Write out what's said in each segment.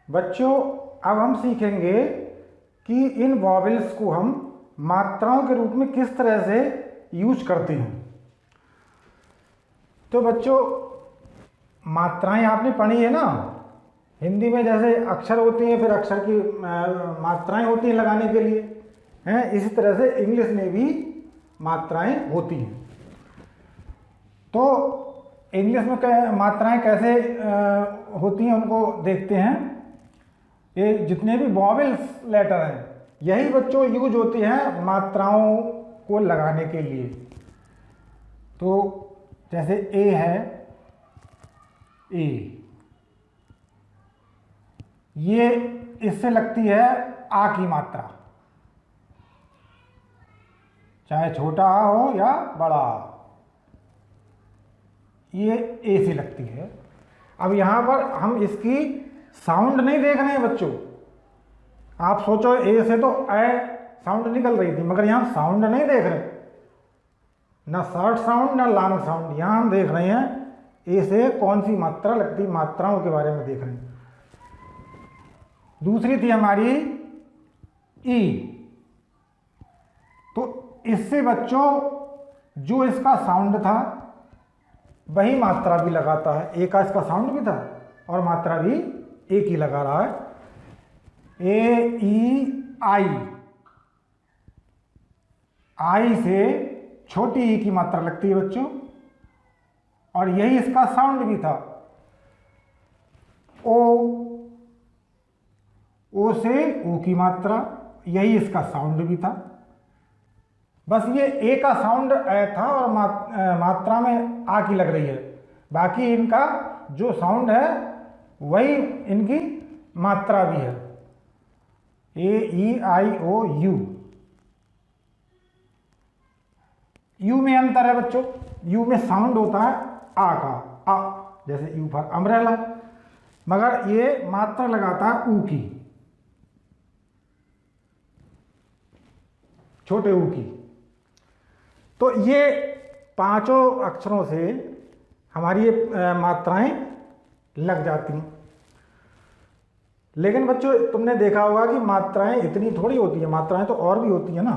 बच्चों अब हम सीखेंगे कि इन वॉवेल्स को हम मात्राओं के रूप में किस तरह से यूज करते हैं। तो बच्चों मात्राएं आपने पढ़ी है ना, हिंदी में जैसे अक्षर होती हैं फिर अक्षर की मात्राएं होती हैं लगाने के लिए हैं, इसी तरह से इंग्लिश में भी मात्राएं होती हैं। तो इंग्लिश में मात्राएं कैसे होती हैं उनको देखते हैं। ये जितने भी वॉवेल्स लेटर हैं यही बच्चों यूज होती हैं मात्राओं को लगाने के लिए। तो जैसे ए है, ए, ये इससे लगती है आ की मात्रा, चाहे छोटा आ हो या बड़ा आ, ये ए से लगती है। अब यहां पर हम इसकी साउंड नहीं देख रहे हैं बच्चों। आप सोचो ए से तो ए साउंड निकल रही थी, मगर यहां साउंड नहीं देख रहे, ना शॉर्ट साउंड ना लॉन्ग साउंड। यहां हम देख रहे हैं ए से कौन सी मात्रा लगती, मात्राओं के बारे में देख रहे हैं। दूसरी थी हमारी ई। तो इससे बच्चों जो इसका साउंड था वही मात्रा भी लगाता है। ए का इसका साउंड भी था और मात्रा भी एक ही लगा रहा है, ए ई आई। आई से छोटी ई की मात्रा लगती है बच्चों और यही इसका साउंड भी था। ओ, ओ से ओ की मात्रा, यही इसका साउंड भी था। बस ये ए का साउंड ए था और मात्रा में आ की लग रही है, बाकी इनका जो साउंड है वही इनकी मात्रा भी है, ए ई आई ओ यू। यू में अंतर है बच्चों, यू में साउंड होता है आ का, आ, जैसे यू फॉर अम्ब्रेला, मगर ये मात्रा लगाता है ऊ की, छोटे ऊ की। तो ये पांचों अक्षरों से हमारी ये मात्राएं लग जाती हैं। लेकिन बच्चों तुमने देखा होगा कि मात्राएं इतनी थोड़ी होती है, मात्राएं तो और भी होती है ना।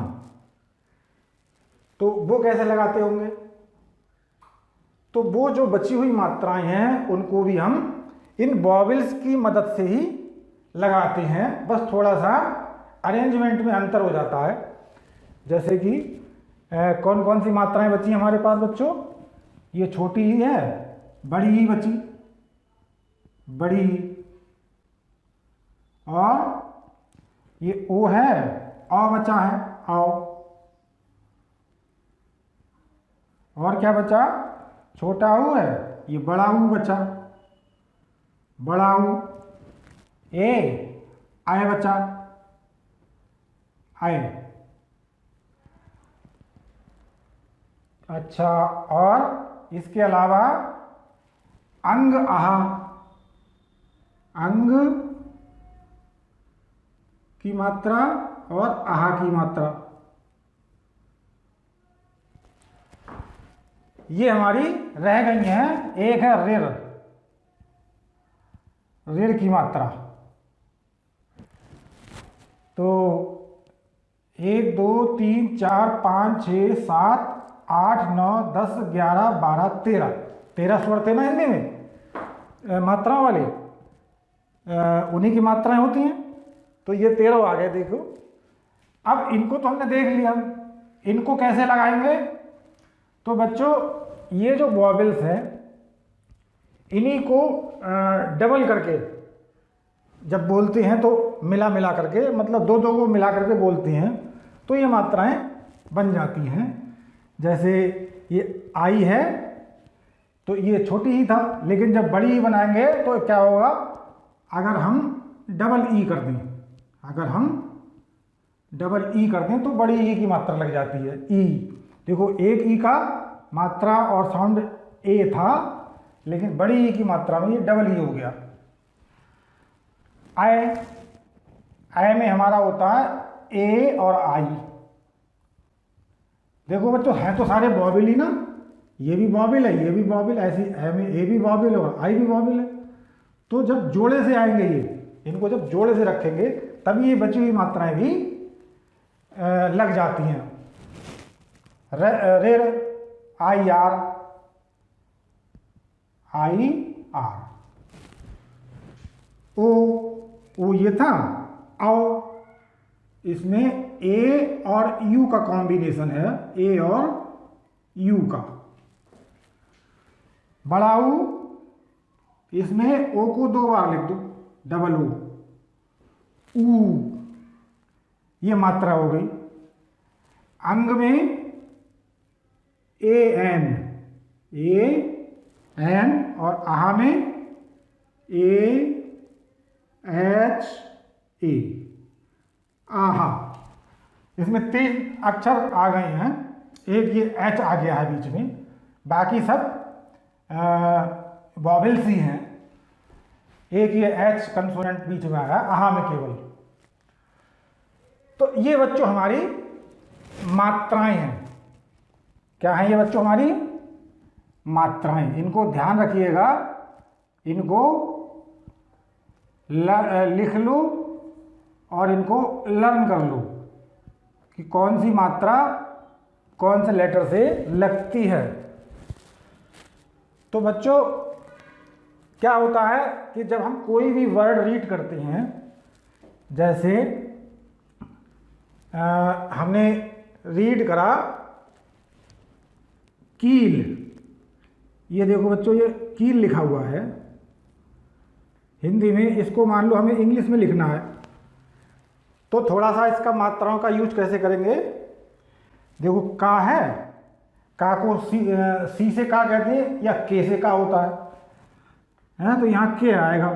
तो वो कैसे लगाते होंगे? तो वो जो बची हुई मात्राएं हैं उनको भी हम इन वॉवेल्स की मदद से ही लगाते हैं, बस थोड़ा सा अरेंजमेंट में अंतर हो जाता है। जैसे कि कौन कौन सी मात्राएं बची हमारे पास बच्चों? ये छोटी ही है, बड़ी ही बची, बड़ी, और ये ओ है, औ बचा है, आओ, और क्या बचा? छोटा ऊ है, ये बड़ा ऊ बचा, बड़ा ऊ, ए, आए बचा, आए। अच्छा, और इसके अलावा अंग आहा, अंग की मात्रा और आहा की मात्रा, ये हमारी रह गई हैं। एक है ऋण, ऋण की मात्रा। तो 1 2 3 4 5 6 7 8 9 10 11 12 13 स्वर थे ना हिंदी में मात्राओं वाले, उन्हीं की मात्राएं होती हैं। तो ये 13 आ गए। देखो अब इनको तो हमने देख लिया, इनको कैसे लगाएंगे? तो बच्चों ये जो वॉवेल्स हैं इन्हीं को डबल करके जब बोलते हैं तो मिला मिला करके, मतलब दो दो को मिला करके बोलते हैं तो ये मात्राएं बन जाती हैं। जैसे ये आई है तो ये छोटी ही था, लेकिन जब बड़ी ही बनाएंगे तो क्या होगा? अगर हम डबल ई कर दें, अगर हम डबल ई कर दें तो बड़ी ई की मात्रा लग जाती है, ई। देखो एक ई का मात्रा और साउंड ए था, लेकिन बड़ी ई की मात्रा में ये डबल ई हो गया। आए, आए में हमारा होता है ए और आई। देखो बच्चों हैं तो सारे वॉवेल ही ना, ये भी वॉवेल है, ये भी वॉवेल, ऐसी ए में ए भी वॉवेल है और आई भी वॉवेल है। तो जब जोड़े से आएंगे ये इनको जब जोड़े से रखेंगे तभी ये बची हुई मात्राएं भी लग जाती हैं। रेर आई आर ओ ये था। आओ इसमें ए और यू का कॉम्बिनेशन है, ए और यू का। बड़ा ऊ, इसमें ओ को 2 बार लिख दो, डबल ऊ, ये मात्रा हो गई। अंग में ए एन और आहा में ए एच ए, आहा। इसमें 3 अक्षर आ गए हैं, एक ये एच आ गया है बीच में, बाकी सब वॉवेल्स ही हैं। एक ये एच कंसोनेंट बीच में आया आहा में केवल। तो ये बच्चों हमारी मात्राएं हैं। क्या हैं ये बच्चों? हमारी मात्राएं। इनको ध्यान रखिएगा, इनको लिख लो और इनको लर्न कर लो कि कौन सी मात्रा कौन से लेटर से लगती है। तो बच्चों क्या होता है कि जब हम कोई भी वर्ड रीड करते हैं, जैसे हमने रीड करा कील, ये देखो बच्चों ये कील लिखा हुआ है हिंदी में। इसको मान लो हमें इंग्लिश में लिखना है, तो थोड़ा सा इसका मात्राओं का यूज कैसे करेंगे। देखो का है, का को सी से का कहते हैं या के से का होता है, तो यहाँ के आएगा।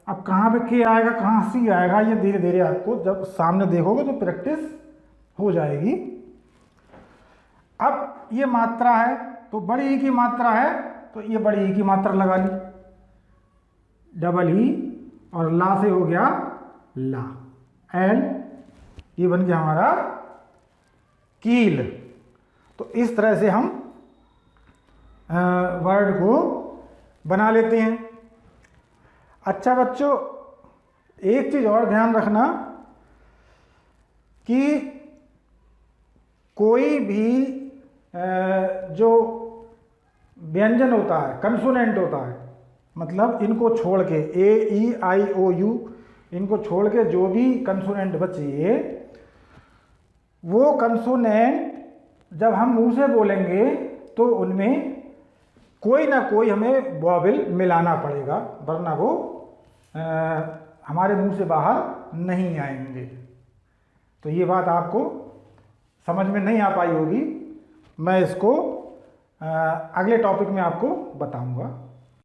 अब कहाँ पे के आएगा, कहाँ सी आएगा, ये धीरे धीरे आपको जब सामने देखोगे तो प्रैक्टिस हो जाएगी। अब ये मात्रा है तो बड़ी ई की मात्रा है, तो ये बड़ी ई की मात्रा लगा ली, डबल ई, और ला से हो गया ला, एल, ये बन गया हमारा कील। तो इस तरह से हम वर्ड को बना लेते हैं। अच्छा बच्चों, एक चीज और ध्यान रखना कि कोई भी जो व्यंजन होता है, कंसोनेंट होता है, मतलब इनको छोड़ के ए ई आई ओ यू, इनको छोड़ के जो भी कंसोनेंट बचे, वो कंसोनेंट जब हम मुंह से बोलेंगे तो उनमें कोई ना कोई हमें वॉवेल मिलाना पड़ेगा, वरना वो हमारे मुंह से बाहर नहीं आएंगे। तो ये बात आपको समझ में नहीं आ पाई होगी, मैं इसको अगले टॉपिक में आपको बताऊंगा।